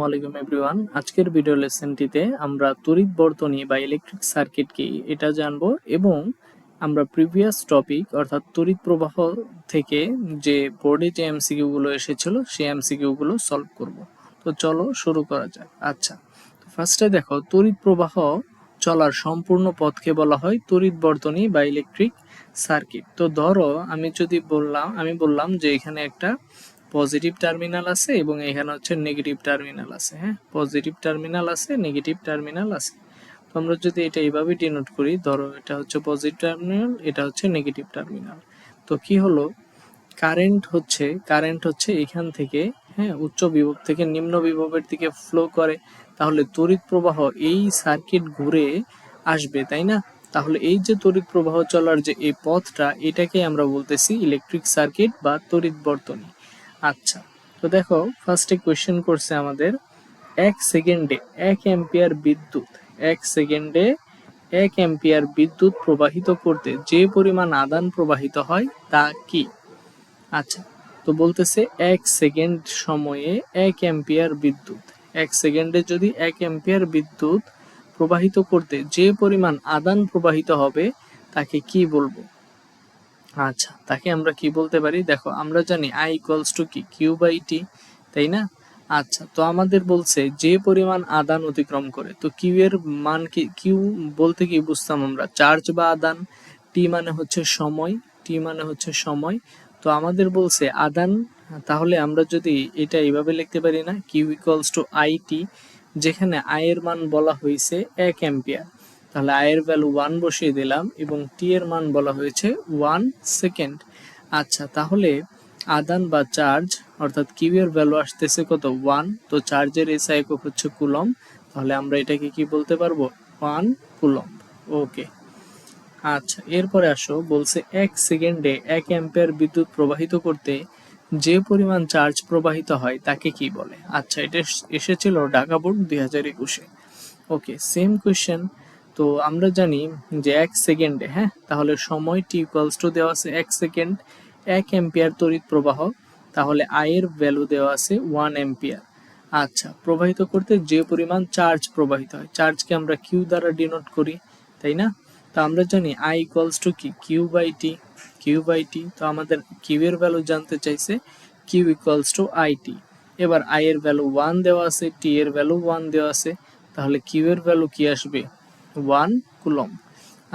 ওয়ালাইকুম এভরিওয়ান। আজকের ভিডিও লেসনটিতে আমরা তড়িৎ বর্তনী বা ইলেকট্রিক সার্কিট কি এটা জানবো এবং আমরা প্রিভিয়াস টপিক অর্থাৎ তড়িৎ প্রবাহ থেকে যে বোর্ডে যে এমসিকিউ গুলো এসেছিল সেই এমসিকিউ গুলো সলভ করব। তো চলো শুরু করা যাক। আচ্ছা, ফার্স্টে দেখো, তড়িৎ প্রবাহ চলার সম্পূর্ণ পথকে বলা হয় তড়িৎ বর্তনী বা ইলেকট্রিক সার্কিট। তো ধরো আমি বললাম যে এখানে একটা পজিটিভ টার্মিনাল আছে এবং এখানে হচ্ছে নেগেটিভ টার্মিনাল আছে। হ্যাঁ, পজিটিভ টার্মিনাল আছে, নেগেটিভ টার্মিনাল আছে। তো আমরা যদি এটা এইভাবে ডিনোট করি, ধরো এটা হচ্ছে পজিটিভ টার্মিনাল, এটা হচ্ছে নেগেটিভ টার্মিনাল। তো কি হলো, কারেন্ট হচ্ছে এখান থেকে, হ্যাঁ, উচ্চ বিভব থেকে নিম্ন বিভবের দিকে ফ্লো করে। তাহলে তড়িৎ প্রবাহ এই সার্কিট ঘুরে আসবে, তাই না? তাহলে এই যে তড়িৎ প্রবাহ চলার যে এই পথটা, এটাকে আমরা বলতেছি ইলেকট্রিক সার্কিট বা তড়িৎ বর্তনী। আচ্ছা, তো দেখো, ফার্স্টে কোয়েশ্চেন করছে আমাদের, এক সেকেন্ডে 1 অ্যাম্পিয়ার বিদ্যুৎ প্রবাহিত করতে যে পরিমাণ আদান প্রবাহিত হয় তা কি? আচ্ছা, তো বলতেছে 1 সেকেন্ড সময়ে 1 সেকেন্ডে যদি 1 অ্যাম্পিয়ার বিদ্যুৎ প্রবাহিত করতে যে পরিমাণ আদান প্রবাহিত হবে তাকে কি বলবো? আচ্ছা, তাকে আমরা কি বলতে পারি? দেখো, আমরা জানি I ইকুয়ালস টু কি, কিউ বাই টি, তাই না? আচ্ছা, তো আমাদের বলছে যে পরিমাণ আদান অতিক্রম করে, তো কিউ এর মান কি? কিউ বলতে কি বুঝতাম আমরা? চার্জ বা আদান। টি মানে হচ্ছে সময়, তো আমাদের বলছে আদান। তাহলে আমরা যদি এটা এইভাবে লিখতে পারি না, Q equals to I T, যেখানে আই এর মান বলা হয়েছে 1 অ্যাম্পিয়ার। তাহলে আই এর ভ্যালু 1 বসিয়ে দিলাম এবং টি এর মান বলা হয়েছে 1 সেকেন্ড। আচ্ছা, তাহলে আদান বা চার্জ অর্থাৎ কিউ এর ভ্যালু আসতেছে কত? 1। তো চার্জের এসআই একক হচ্ছে কুলম্ব। তাহলে আমরা এটাকে কি বলতে পারবো? 1 কুলম্ব। ওকে। আচ্ছা, এরপরে আসো, বলছে 1 সেকেন্ডে 1 অ্যাম্পিয়ার বিদ্যুৎ প্রবাহিত করতে যে পরিমাণ চার্জ প্রবাহিত হয় তাকে কি বলে? আচ্ছা, এটা এসেছিল ঢাকা বোর্ড 2021-এ। ওকে, সেম কোয়েশ্চেন। তো আমরা জানি যে 1 সেকেন্ডে, হ্যাঁ, তাহলে সময় টি ইকুয়ালস টু দেওয়া আছে 1 সেকেন্ড, 1 অ্যাম্পিয়ার তড়িৎ প্রবাহ, তাহলে আই এর ভ্যালু দেওয়া আছে 1 অ্যাম্পিয়ার। আচ্ছা, প্রবাহিত করতে যে পরিমাণ চার্জ প্রবাহিত হয়, চার্জকে আমরা কিউ দ্বারা ডিনোট করি, তাই না? তো আমরা জানি আই ইকুয়ালস টু কি, কিউ বাই টি। তো আমাদের কিউ এর ভ্যালু জানতে চাইছে, Q equals to I T. এবার আই এর ভ্যালু 1 দেওয়া আছে, টি এর ভ্যালু 1 দেওয়া আছে, তাহলে কিউ এর ভ্যালু কি আসবে? 1 কুলম্ব।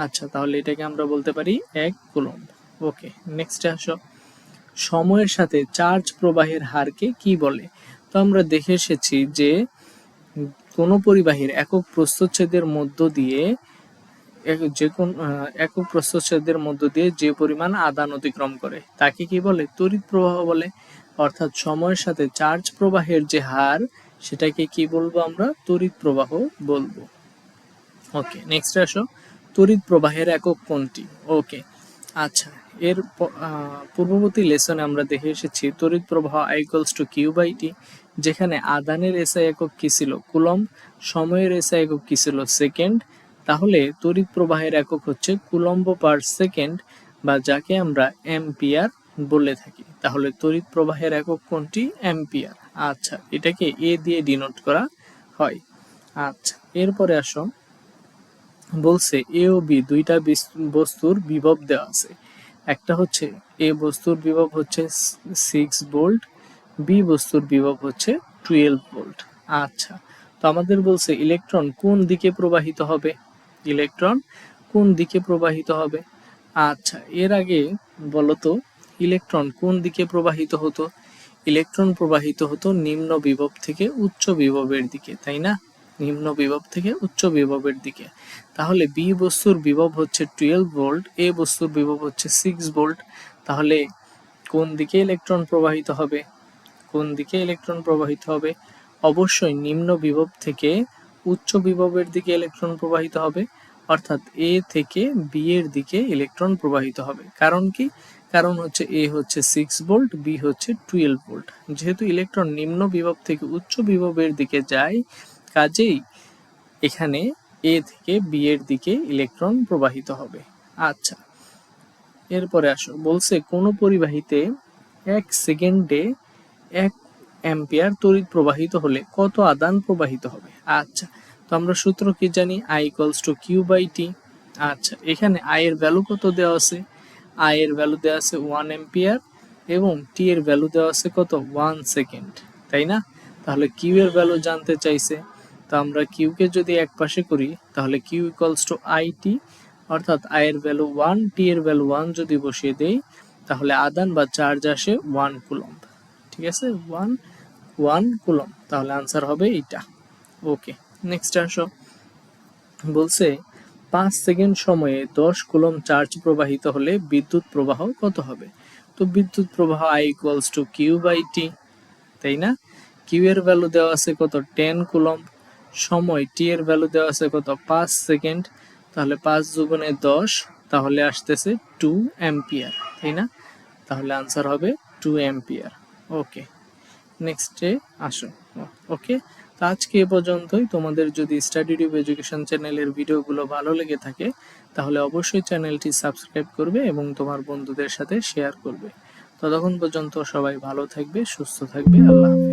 আচ্ছা, তাহলে এটাকে আমরা বলতে পারি 1 কুলম্ব। ওকে, নেক্সটে আসো, সময়ের সাথে চার্জ প্রবাহের হারকে কি বলে? তো আমরা দেখে এসেছি যে কোন পরিবাহীর একক প্রস্থচ্ছেদের মধ্য দিয়ে একক প্রস্থচ্ছেদের মধ্য দিয়ে যে পরিমাণ আদান অতিক্রম করে তাকে কি বলে? তড়িৎ প্রবাহ বলে। অর্থাৎ সময়ের সাথে চার্জ প্রবাহের যে হার, সেটাকে কি বলবো আমরা? তড়িৎ প্রবাহ বলবো। ওকে, নেক্সট আসো, তড়িৎ প্রবাহের একক কোনটি? ওকে, আচ্ছা, পূর্ববর্তী লেসনে আমরা দেখে এসেছি তড়িৎ প্রবাহ I equals to Q by T, যেখানে আদানের এসআই একক কি ছিল? কুলম্ব। সময়ের এসআই একক কি ছিল? সেকেন্ড। তাহলে তড়িৎ প্রবাহের একক হচ্ছে কুলম্ব পার সেকেন্ড, বা যাকে আমরা অ্যাম্পিয়ার বলে থাকি। তাহলে তড়িৎ প্রবাহের একক কোনটি? অ্যাম্পিয়ার। আচ্ছা, এটাকে এ দিয়ে ডিনোট করা হয়। আচ্ছা, এরপরে আসো, বলছে এ ও বি দুইটা বস্তুর বিভব দেওয়া আছে। একটা হচ্ছে, এ বস্তুর বিভব হচ্ছে 6 ভোল্ট, বি বস্তুর বিভব হচ্ছে 12 ভোল্ট। আচ্ছা, তো আমাদের বলছে ইলেকট্রন কোন দিকে প্রবাহিত হবে? ইলেকট্রন কোন দিকে প্রবাহিত হবে? আচ্ছা, এর আগে বলতো ইলেকট্রন কোন দিকে প্রবাহিত হতো? ইলেকট্রন প্রবাহিত হতো নিম্ন বিভব থেকে উচ্চ বিভবের দিকে, তাই না? নিম্ন বিভব থেকে উচ্চ বিভবের দিকে। তাহলে বি বস্তুর বিভব হচ্ছে 12 ভোল্ট, এ বস্তুর বিভব হচ্ছে 6 ভোল্ট। তাহলে কোন দিকে ইলেকট্রন প্রবাহিত হবে? অবশ্যই নিম্ন বিভব থেকে উচ্চ বিভবের দিকে ইলেকট্রন প্রবাহিত হবে। অর্থাৎ এ থেকে বি এর দিকে ইলেকট্রন প্রবাহিত হবে। কারণ কি? কারণ হচ্ছে এ হচ্ছে 6 ভোল্ট, বি হচ্ছে 12 ভোল্ট। যেহেতু ইলেকট্রন নিম্ন বিভব থেকে উচ্চ বিভবের দিকে যায়, কাজেই এখানে এ থেকে বি এর দিকে ইলেকট্রন প্রবাহিত হবে। আচ্ছা, এরপরে আসো, বলছে কোন পরিবাহীতে 1 সেকেন্ডে অ্যাম্পিয়ার তড়িৎ প্রবাহিত হলে কত আদান প্রবাহিত হবে। আচ্ছা, তো আমরা সূত্র কি জানি, I equals to Q by T. আচ্ছা, এখানে আই এর ভ্যালু কত দেওয়া আছে, আই এর ভ্যালু দেওয়া আছে 1 অ্যাম্পিয়ার এবং টি এর ভ্যালু দেওয়া আছে কত 1 সেকেন্ড, তাই না? তাহলে কিউ এর ভ্যালু জানতে চাইছে, তো আমরা কিউ কে যদি এক পাশে করি তাহলে Q equals to I T, অর্থাৎ আই এর ভ্যালু 1, টি এর ভ্যালু 1 যদি বসিয়ে দেই তাহলে আদান বা চার্জ আসে 1 কুলম্ব। ঠিক আছে, 1 কুলম্ব, তাহলে আনসার হবে এইটা। ওকে, নেক্সট আসো, বলছে 5 সেকেন্ড সময়ে 10 কুলম্ব চার্জ প্রবাহিত হলে বিদ্যুৎ প্রবাহ কত হবে। তো বিদ্যুৎ প্রবাহ I equals to Q by T, তাই না? কিউ এর ভ্যালু দেওয়া আছে কত 10 কুলম্ব, সময় টি এর ভ্যালু দেওয়া আছে কত 5 সেকেন্ড, তাহলে 5 দুগুণে 10, তাহলে আসতেছে 2 অ্যাম্পিয়ার, তাই না? তাহলে আনসার হবে 2 অ্যাম্পিয়ার। ওকে, নেক্সটে আসো। ওকে, তো আজকে এ পর্যন্তই। তোমাদের যদি স্টাডি টিউব এডুকেশন চ্যানেলের ভিডিওগুলো ভালো লেগে থাকে তাহলে অবশ্যই চ্যানেলটি সাবস্ক্রাইব করবে এবং তোমার বন্ধুদের সাথে শেয়ার করবে। ততক্ষণ পর্যন্ত সবাই ভালো থাকবে, সুস্থ থাকবে। আল্লাহ হাফেজ।